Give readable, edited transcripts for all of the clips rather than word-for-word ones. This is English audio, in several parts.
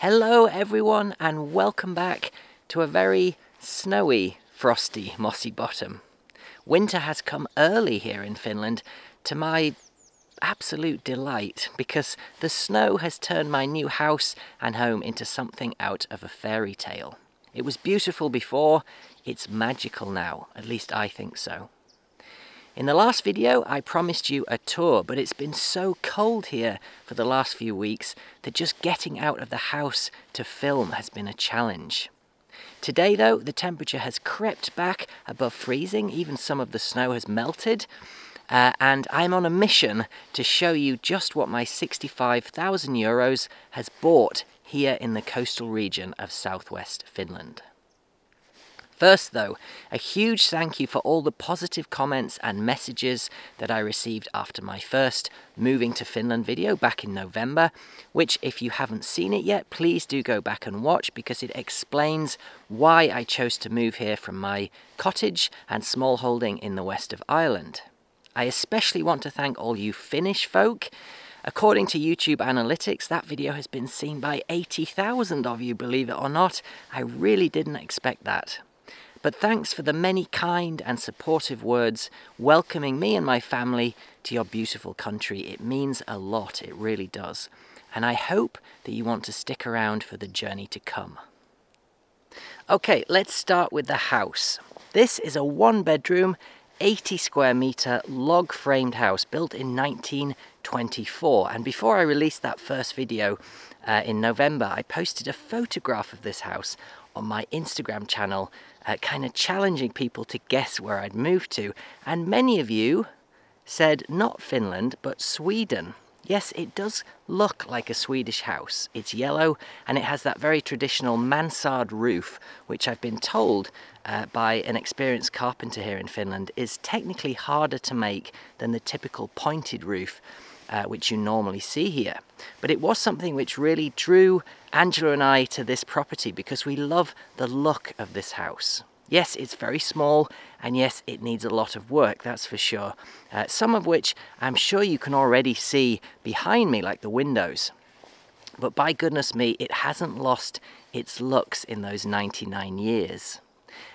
Hello everyone and welcome back to a very snowy, frosty, mossy bottom. Winter has come early here in Finland to my absolute delight because the snow has turned my new house and home into something out of a fairy tale. It was beautiful before, it's magical now, at least I think so. In the last video I promised you a tour, but it's been so cold here for the last few weeks that just getting out of the house to film has been a challenge. Today though, the temperature has crept back above freezing, even some of the snow has melted, and I'm on a mission to show you just what my 65,000 euros has bought here in the coastal region of southwest Finland. First though, a huge thank you for all the positive comments and messages that I received after my first moving to Finland video back in November, which if you haven't seen it yet, please do go back and watch because it explains why I chose to move here from my cottage and small holding in the west of Ireland. I especially want to thank all you Finnish folk. According to YouTube analytics, that video has been seen by 80,000 of you, believe it or not. I really didn't expect that. But thanks for the many kind and supportive words welcoming me and my family to your beautiful country. It means a lot, it really does. And I hope that you want to stick around for the journey to come. Okay, let's start with the house. This is a one-bedroom, 80 square metre log-framed house built in 1924. And before I released that first video in November, I posted a photograph of this house on my Instagram channel, kind of challenging people to guess where I'd moved to. And many of you said not Finland, but Sweden. Yes, it does look like a Swedish house. It's yellow and it has that very traditional mansard roof, which I've been told by an experienced carpenter here in Finland is technically harder to make than the typical pointed roof which you normally see here. But it was something which really drew Angela and I to this property because we love the look of this house. Yes, it's very small, and yes, it needs a lot of work, that's for sure. Some of which I'm sure you can already see behind me, like the windows. But by goodness me, it hasn't lost its looks in those 99 years.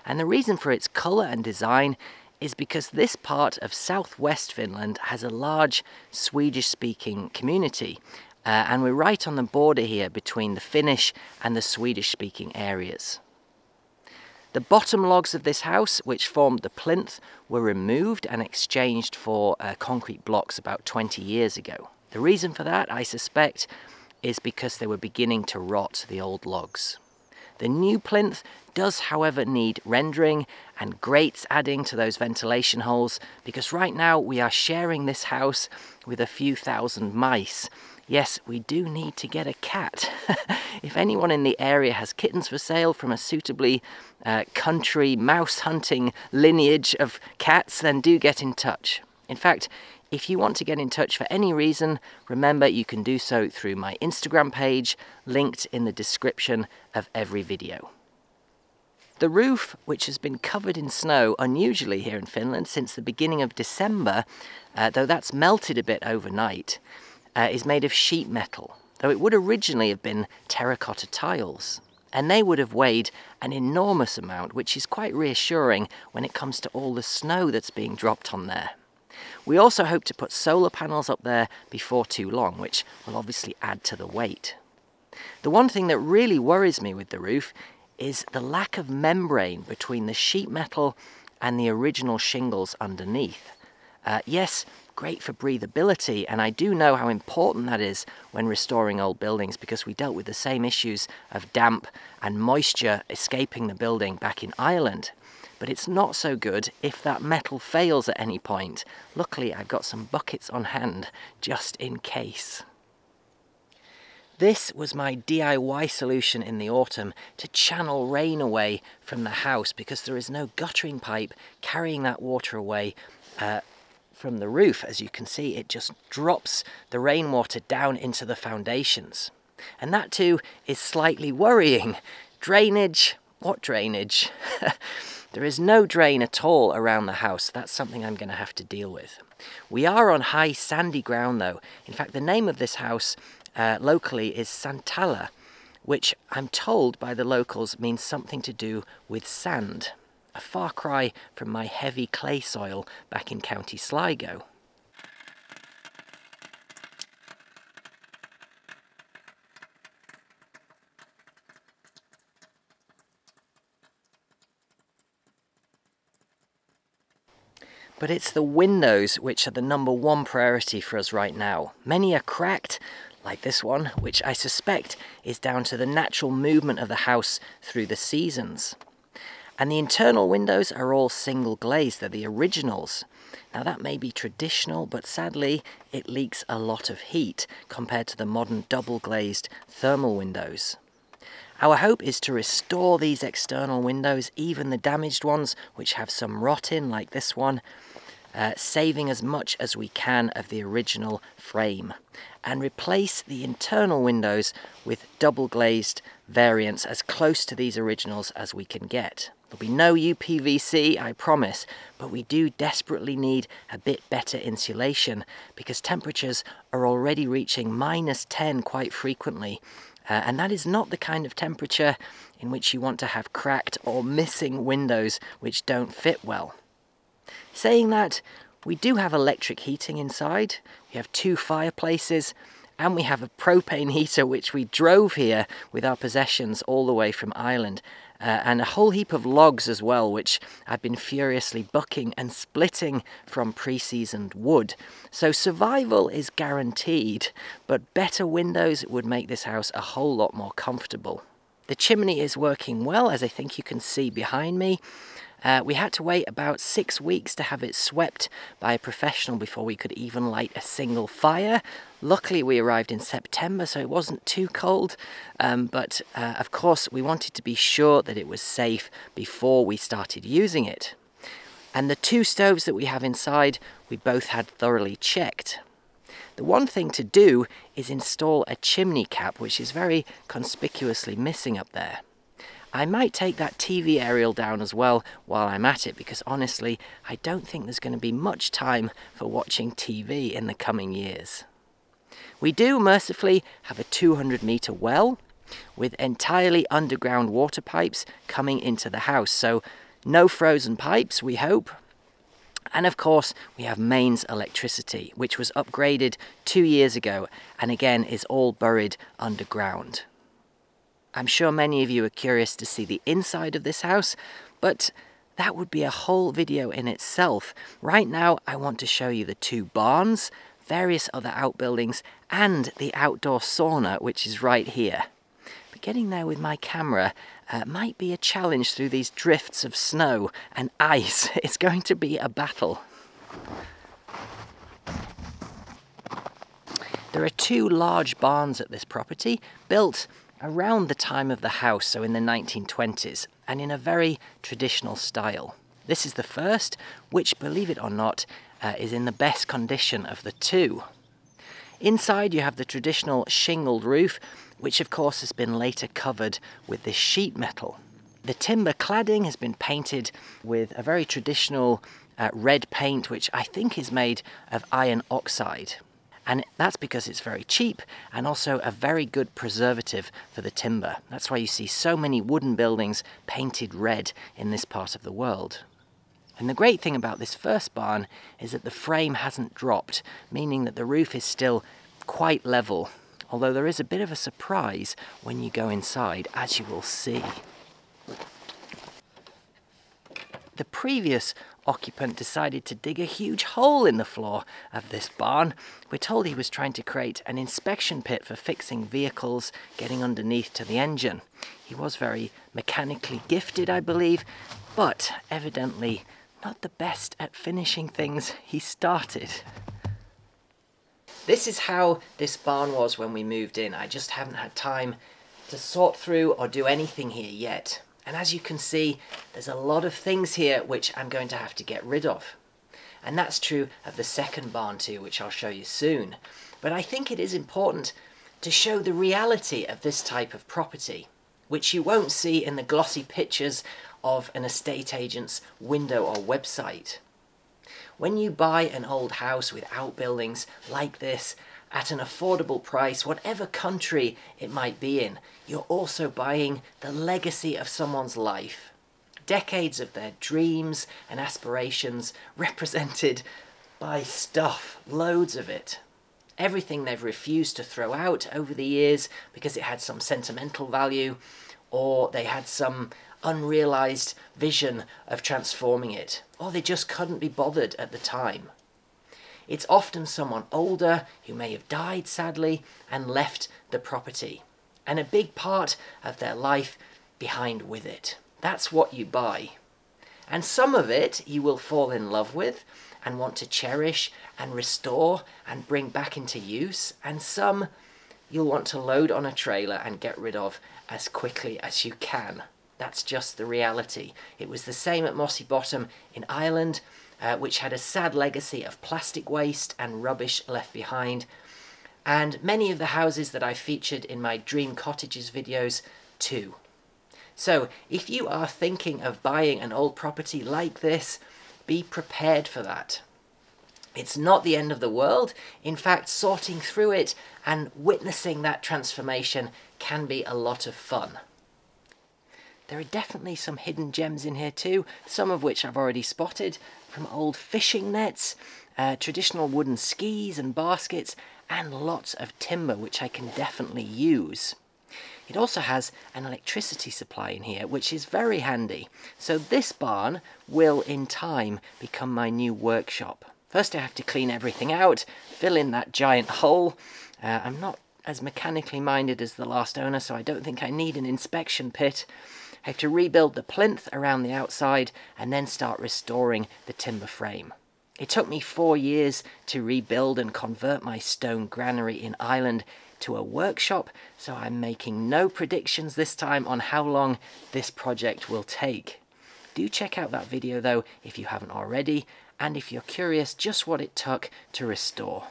And the reason for its colour and design is because this part of southwest Finland has a large Swedish-speaking community. And we're right on the border here between the Finnish and the Swedish-speaking areas. The bottom logs of this house, which formed the plinth, were removed and exchanged for concrete blocks about 20 years ago. The reason for that, I suspect, is because they were beginning to rot, the old logs. The new plinth does, however, need rendering and grates adding to those ventilation holes, because right now we are sharing this house with a few thousand mice. Yes, we do need to get a cat. If anyone in the area has kittens for sale from a suitably country mouse hunting lineage of cats, then do get in touch. In fact, if you want to get in touch for any reason, remember you can do so through my Instagram page, linked in the description of every video. The roof, which has been covered in snow unusually here in Finland since the beginning of December, though that's melted a bit overnight, is made of sheet metal, though it would originally have been terracotta tiles. And they would have weighed an enormous amount, which is quite reassuring when it comes to all the snow that's being dropped on there. We also hope to put solar panels up there before too long, which will obviously add to the weight. The one thing that really worries me with the roof is the lack of membrane between the sheet metal and the original shingles underneath. Yes, great for breathability, and I do know how important that is when restoring old buildings because we dealt with the same issues of damp and moisture escaping the building back in Ireland. But it's not so good if that metal fails at any point. Luckily, I've got some buckets on hand just in case. This was my DIY solution in the autumn to channel rain away from the house because there is no guttering pipe carrying that water away from the roof. As you can see, it just drops the rainwater down into the foundations. And that too is slightly worrying. Drainage? What drainage? There is no drain at all around the house. That's something I'm going to have to deal with. We are on high sandy ground though. In fact, the name of this house locally is Santala, which I'm told by the locals means something to do with sand, a far cry from my heavy clay soil back in County Sligo. But it's the windows which are the #1 priority for us right now. Many are cracked, like this one, which I suspect is down to the natural movement of the house through the seasons. And the internal windows are all single glazed, they're the originals. Now that may be traditional, but sadly it leaks a lot of heat compared to the modern double glazed thermal windows. Our hope is to restore these external windows, even the damaged ones which have some rot in, like this one, saving as much as we can of the original frame, and replace the internal windows with double glazed variants as close to these originals as we can get. There'll be no UPVC, I promise, but we do desperately need a bit better insulation because temperatures are already reaching -10 quite frequently. And that is not the kind of temperature in which you want to have cracked or missing windows which don't fit well. Saying that, we do have electric heating inside, we have 2 fireplaces, and we have a propane heater which we drove here with our possessions all the way from Ireland, and a whole heap of logs as well, which I've been furiously bucking and splitting from pre-seasoned wood. So survival is guaranteed, but better windows would make this house a whole lot more comfortable. The chimney is working well, as I think you can see behind me. We had to wait about 6 weeks to have it swept by a professional before we could even light a single fire. Luckily we arrived in September, so it wasn't too cold, but of course we wanted to be sure that it was safe before we started using it. And the 2 stoves that we have inside, we both had thoroughly checked. The one thing to do is install a chimney cap, which is very conspicuously missing up there. I might take that TV aerial down as well while I'm at it, because honestly, I don't think there's going to be much time for watching TV in the coming years. We do, mercifully, have a 200-metre well with entirely underground water pipes coming into the house, so no frozen pipes, we hope. And of course, we have mains electricity, which was upgraded 2 years ago and again is all buried underground. I'm sure many of you are curious to see the inside of this house, but that would be a whole video in itself. Right now, I want to show you the 2 barns, various other outbuildings, and the outdoor sauna, which is right here. But getting there with my camera might be a challenge through these drifts of snow and ice. It's going to be a battle. There are 2 large barns at this property, built around the time of the house, so in the 1920s, and in a very traditional style. This is the first, which, believe it or not, is in the best condition of the 2. Inside you have the traditional shingled roof, which of course has been later covered with this sheet metal. The timber cladding has been painted with a very traditional red paint, which I think is made of iron oxide. And that's because it's very cheap and also a very good preservative for the timber. That's why you see so many wooden buildings painted red in this part of the world. And the great thing about this first barn is that the frame hasn't dropped, meaning that the roof is still quite level, although there is a bit of a surprise when you go inside, as you will see. The previous occupant decided to dig a huge hole in the floor of this barn. We're told he was trying to create an inspection pit for fixing vehicles getting underneath to the engine. He was very mechanically gifted, I believe, but evidently not the best at finishing things he started. This is how this barn was when we moved in. I just haven't had time to sort through or do anything here yet. And as you can see, there's a lot of things here which I'm going to have to get rid of. And that's true of the second barn too, which I'll show you soon. But I think it is important to show the reality of this type of property, which you won't see in the glossy pictures of an estate agent's window or website. When you buy an old house with outbuildings like this, at an affordable price, whatever country it might be in, you're also buying the legacy of someone's life. Decades of their dreams and aspirations represented by stuff, loads of it. Everything they've refused to throw out over the years because it had some sentimental value, or they had some unrealized vision of transforming it, or they just couldn't be bothered at the time. It's often someone older who may have died sadly and left the property, and a big part of their life behind with it. That's what you buy. And some of it you will fall in love with and want to cherish and restore and bring back into use, and some you'll want to load on a trailer and get rid of as quickly as you can. That's just the reality. It was the same at Mossy Bottom in Ireland, which had a sad legacy of plastic waste and rubbish left behind, and many of the houses that I featured in my Dream Cottages videos too. So if you are thinking of buying an old property like this, be prepared for that. It's not the end of the world. In fact, sorting through it and witnessing that transformation can be a lot of fun. There are definitely some hidden gems in here too, some of which I've already spotted, from old fishing nets, traditional wooden skis and baskets, and lots of timber which I can definitely use. It also has an electricity supply in here, which is very handy. So this barn will in time become my new workshop. First I have to clean everything out, fill in that giant hole. I'm not as mechanically minded as the last owner, so I don't think I need an inspection pit. I have to rebuild the plinth around the outside and then start restoring the timber frame. It took me 4 years to rebuild and convert my stone granary in Ireland to a workshop, so I'm making no predictions this time on how long this project will take. Do check out that video though if you haven't already, and if you're curious just what it took to restore.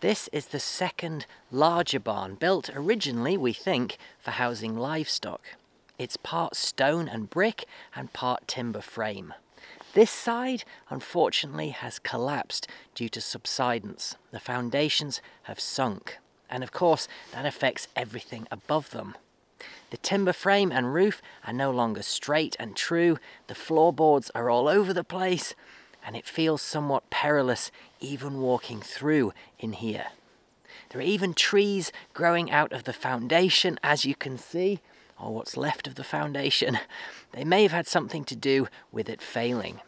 This is the second larger barn, built originally, we think, for housing livestock. It's part stone and brick and part timber frame. This side, unfortunately, has collapsed due to subsidence. The foundations have sunk, and of course that affects everything above them. The timber frame and roof are no longer straight and true, the floorboards are all over the place, and it feels somewhat perilous even walking through in here. There are even trees growing out of the foundation, as you can see, or what's left of the foundation. They may have had something to do with it failing.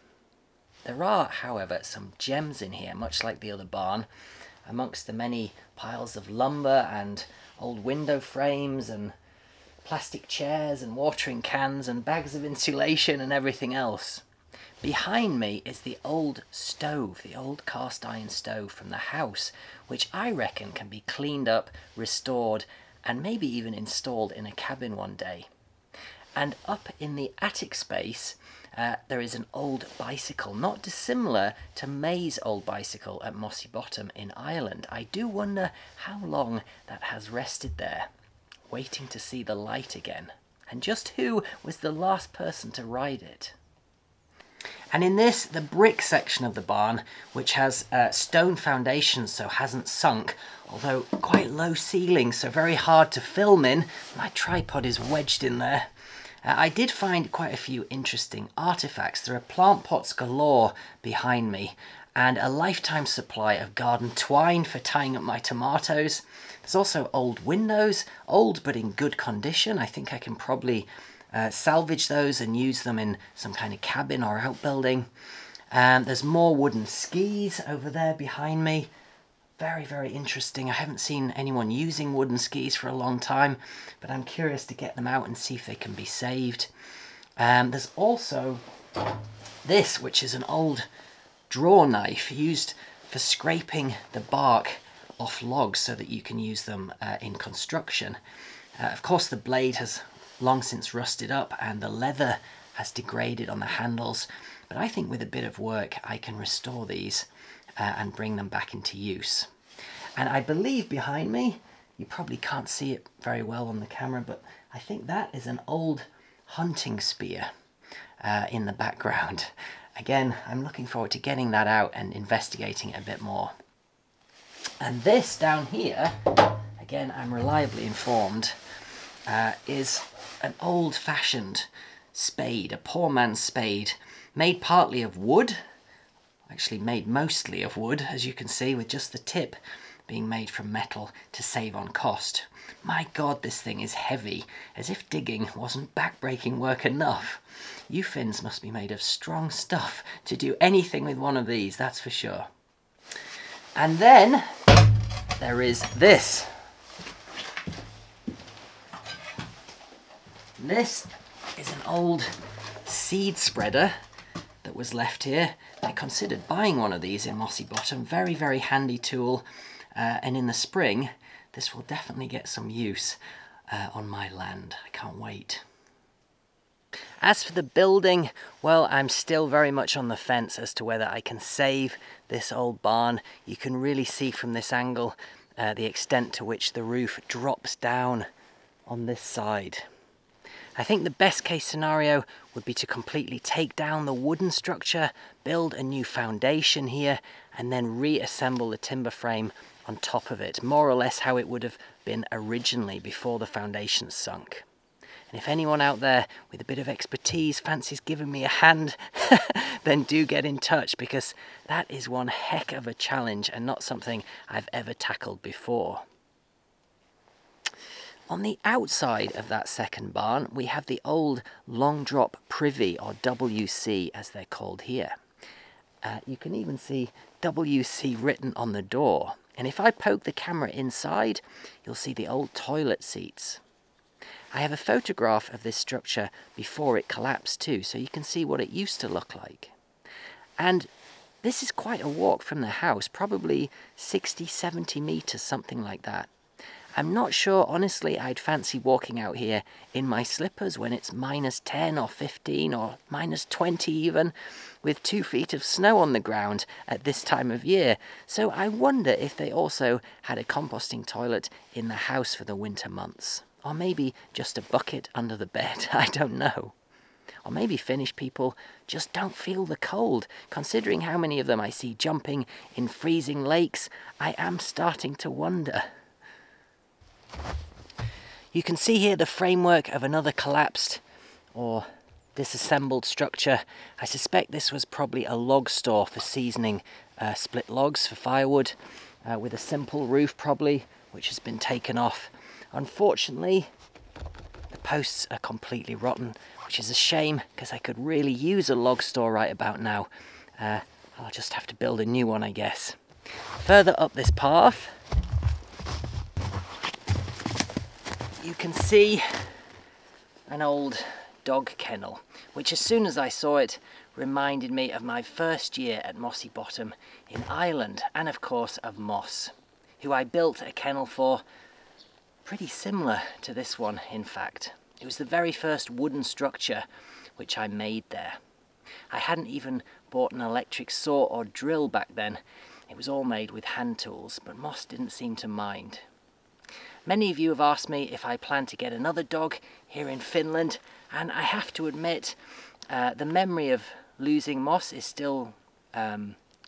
There are, however, some gems in here, much like the other barn, amongst the many piles of lumber and old window frames and plastic chairs and watering cans and bags of insulation and everything else. Behind me is the old stove, the old cast iron stove from the house, which I reckon can be cleaned up, restored, and maybe even installed in a cabin one day. And up in the attic space, there is an old bicycle, not dissimilar to May's old bicycle at Mossy Bottom in Ireland. I do wonder how long that has rested there, waiting to see the light again. And just who was the last person to ride it? And in this, the brick section of the barn, which has stone foundations, so hasn't sunk, although quite low ceilings, so very hard to film in. My tripod is wedged in there. I did find quite a few interesting artifacts. There are plant pots galore behind me, and a lifetime supply of garden twine for tying up my tomatoes. There's also old windows, old but in good condition. I think I can probably salvage those and use them in some kind of cabin or outbuilding. There's more wooden skis over there behind me. Very, very interesting. I haven't seen anyone using wooden skis for a long time, but I'm curious to get them out and see if they can be saved. There's also this, which is an old draw knife used for scraping the bark off logs so that you can use them in construction. Of course, the blade has long since rusted up and the leather has degraded on the handles, but I think with a bit of work I can restore these and bring them back into use. And I believe behind me, you probably can't see it very well on the camera, but I think that is an old hunting spear in the background. Again, I'm looking forward to getting that out and investigating it a bit more. And this down here, again I'm reliably informed, is an old-fashioned spade, a poor man's spade, made partly of wood, actually made mostly of wood, as you can see, with just the tip being made from metal to save on cost. My God, this thing is heavy, as if digging wasn't back-breaking work enough. You Finns must be made of strong stuff to do anything with one of these, that's for sure. And then there is this. This is an old seed spreader that was left here. I considered buying one of these in Mossy Bottom. Very, very handy tool. And in the spring, this will definitely get some use on my land. I can't wait. As for the building, well, I'm still very much on the fence as to whether I can save this old barn. You can really see from this angle the extent to which the roof drops down on this side. I think the best case scenario would be to completely take down the wooden structure, build a new foundation here, and then reassemble the timber frame on top of it, more or less how it would have been originally before the foundation sunk. And if anyone out there with a bit of expertise fancies giving me a hand, then do get in touch, because that is one heck of a challenge and not something I've ever tackled before. On the outside of that second barn, we have the old long drop privy, or WC as they're called here. You can even see WC written on the door. And if I poke the camera inside, you'll see the old toilet seats. I have a photograph of this structure before it collapsed too, so you can see what it used to look like. And this is quite a walk from the house, probably 60-70 meters, something like that. I'm not sure, honestly, I'd fancy walking out here in my slippers when it's -10 or 15 or -20 even, with 2 feet of snow on the ground at this time of year. So I wonder if they also had a composting toilet in the house for the winter months. Or maybe just a bucket under the bed, I don't know. Or maybe Finnish people just don't feel the cold. Considering how many of them I see jumping in freezing lakes, I am starting to wonder. You can see here the framework of another collapsed or disassembled structure. I suspect this was probably a log store for seasoning split logs for firewood, with a simple roof probably, which has been taken off. Unfortunately, the posts are completely rotten, which is a shame because I could really use a log store right about now. I'll just have to build a new one, I guess. Further up this path, you can see an old dog kennel, which as soon as I saw it reminded me of my first year at Mossy Bottom in Ireland, and of course of Moss, who I built a kennel for, pretty similar to this one in fact. It was the very first wooden structure which I made there. I hadn't even bought an electric saw or drill back then. It was all made with hand tools, but Moss didn't seem to mind. Many of you have asked me if I plan to get another dog here in Finland, and I have to admit the memory of losing Moss is still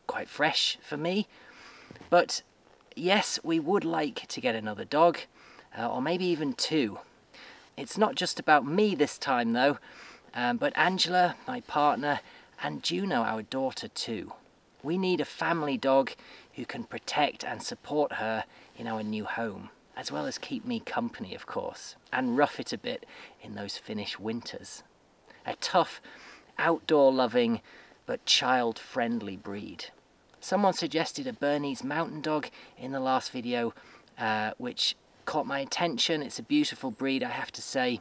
quite fresh for me. But yes, we would like to get another dog, or maybe even 2. It's not just about me this time though, but Angela, my partner, and Juno, our daughter too. We need a family dog who can protect and support her in our new home, as well as keep me company, of course, and rough it a bit in those Finnish winters. A tough, outdoor-loving, but child-friendly breed. Someone suggested a Bernese mountain dog in the last video, which caught my attention. It's a beautiful breed, I have to say,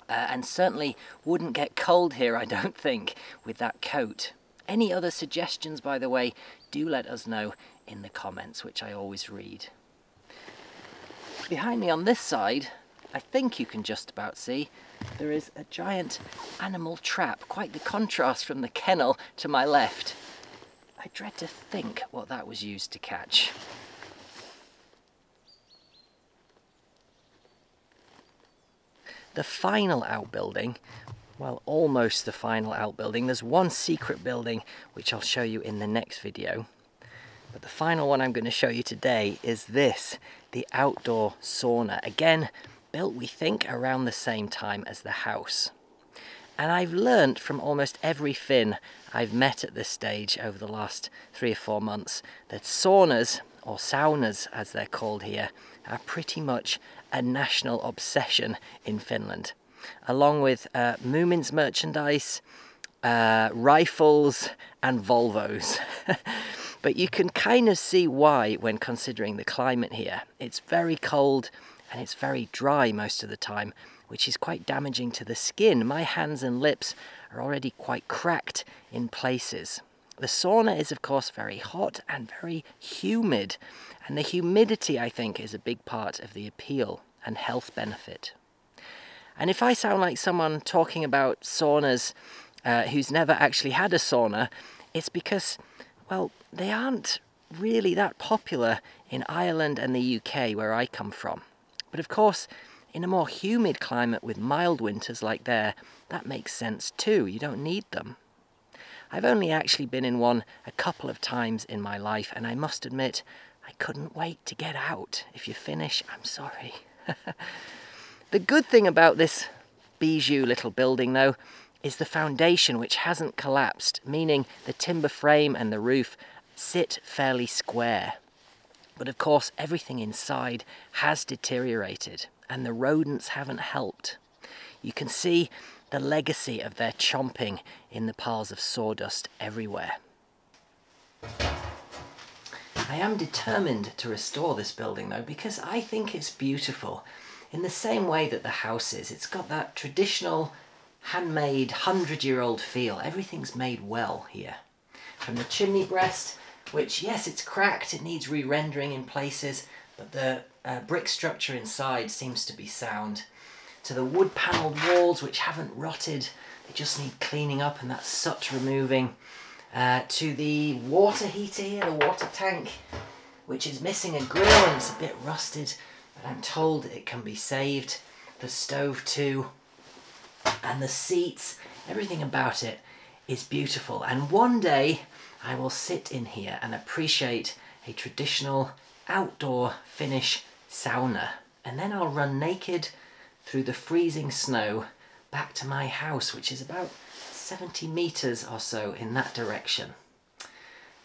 and certainly wouldn't get cold here, I don't think, with that coat. Any other suggestions, by the way, do let us know in the comments, which I always read. Behind me on this side, I think you can just about see, there is a giant animal trap, quite the contrast from the kennel to my left. I dread to think what that was used to catch. The final outbuilding, well, almost the final outbuilding, there's one secret building which I'll show you in the next video. But the final one I'm going to show you today is this, the outdoor sauna. Again, built, we think, around the same time as the house. And I've learnt from almost every Finn I've met at this stage over the last 3 or 4 months that saunas, or saunas as they're called here, are pretty much a national obsession in Finland. Along with Moomin's merchandise, rifles and Volvos. But you can kind of see why when considering the climate here. It's very cold and it's very dry most of the time, which is quite damaging to the skin. My hands and lips are already quite cracked in places. The sauna is of course very hot and very humid, and the humidity, I think, is a big part of the appeal and health benefit. And if I sound like someone talking about saunas who's never actually had a sauna, it's because, well, they aren't really that popular in Ireland and the UK, where I come from. But of course, in a more humid climate with mild winters like there, that makes sense too. You don't need them. I've only actually been in one a couple of times in my life, and I must admit, I couldn't wait to get out. If you finish, I'm sorry. The good thing about this bijou little building, though, is the foundation, which hasn't collapsed, meaning the timber frame and the roof sit fairly square. But of course, everything inside has deteriorated, and the rodents haven't helped. You can see the legacy of their chomping in the piles of sawdust everywhere. I am determined to restore this building though, because I think it's beautiful in the same way that the house is. It's got that traditional handmade 100-year-old feel. Everything's made well here. From the chimney breast, which, yes, it's cracked, it needs re-rendering in places, but the brick structure inside seems to be sound. To the wood panelled walls, which haven't rotted, they just need cleaning up and that soot removing. To the water heater here, the water tank, which is missing a grill and it's a bit rusted, but I'm told it can be saved. The stove too, and the seats, everything about it is beautiful. And one day I will sit in here and appreciate a traditional outdoor Finnish sauna, and then I'll run naked through the freezing snow back to my house, which is about 70 meters or so in that direction.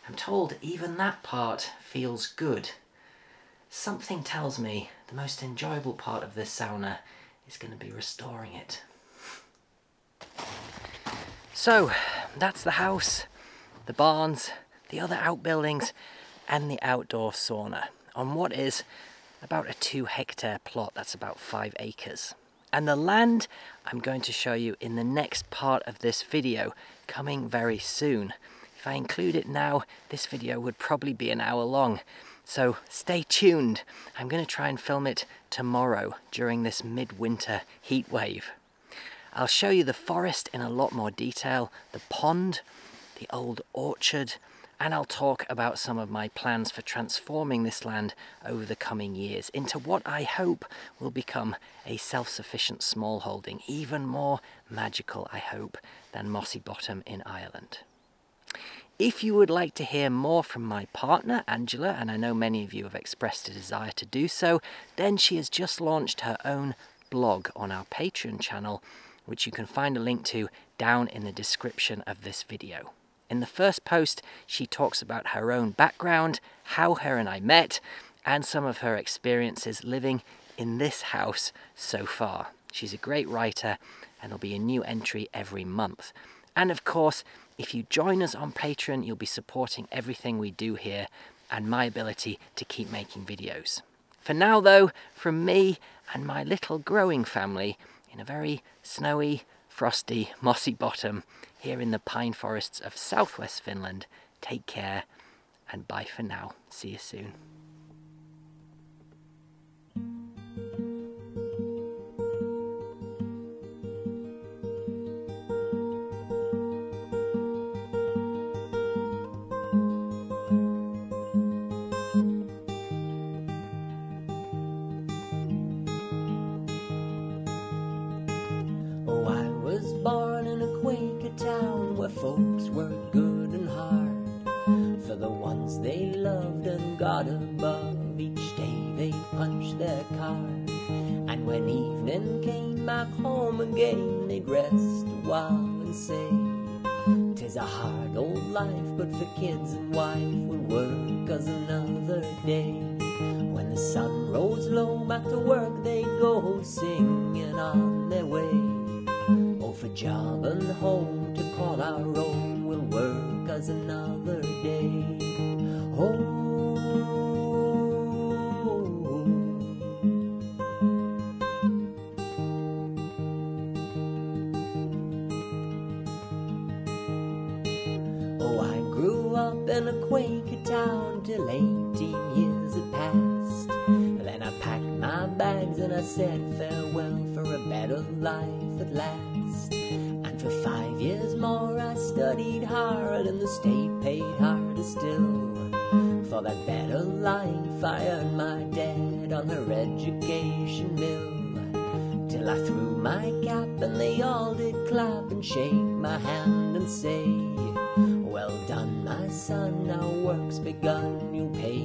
I'm told even that part feels good. Something tells me the most enjoyable part of this sauna is going to be restoring it. So that's the house, the barns, the other outbuildings and the outdoor sauna on what is about a 2-hectare plot. That's about 5 acres. And the land I'm going to show you in the next part of this video, coming very soon. If I include it now, this video would probably be an hour long. So stay tuned. I'm going to try and film it tomorrow during this midwinter heat wave. I'll show you the forest in a lot more detail, the pond, the old orchard, and I'll talk about some of my plans for transforming this land over the coming years into what I hope will become a self-sufficient smallholding, even more magical, I hope, than Mossy Bottom in Ireland. If you would like to hear more from my partner, Angela, and I know many of you have expressed a desire to do so, then she has just launched her own blog on our Patreon channel, which you can find a link to down in the description of this video. In the first post, she talks about her own background, how her and I met, and some of her experiences living in this house so far. She's a great writer, and there'll be a new entry every month. And of course, if you join us on Patreon, you'll be supporting everything we do here and my ability to keep making videos. For now though, from me and my little growing family in a very snowy, frosty, mossy bottom here in the pine forests of southwest Finland, take care and bye for now. See you soon. Folks work good and hard for the ones they loved and got above. Each day they punched their card, and when evening came back home again, they'd rest a while and say, "'Tis a hard old life, but for kids and wife we'll work as another day." When the sun rose low, back to work they'd go, singing on their way. Oh, for job and home to call our own, we'll work as another day. Oh, I grew up in a Quaker town till 18 years had passed. Then I packed my bags and I said farewell for a better life at last. And for 5 years more I studied hard, and the state paid harder still. For that better life I earned my debt on her education bill. Till I threw my cap and they all did clap and shake my hand and say, "Well done, my son, now work's begun, you'll pay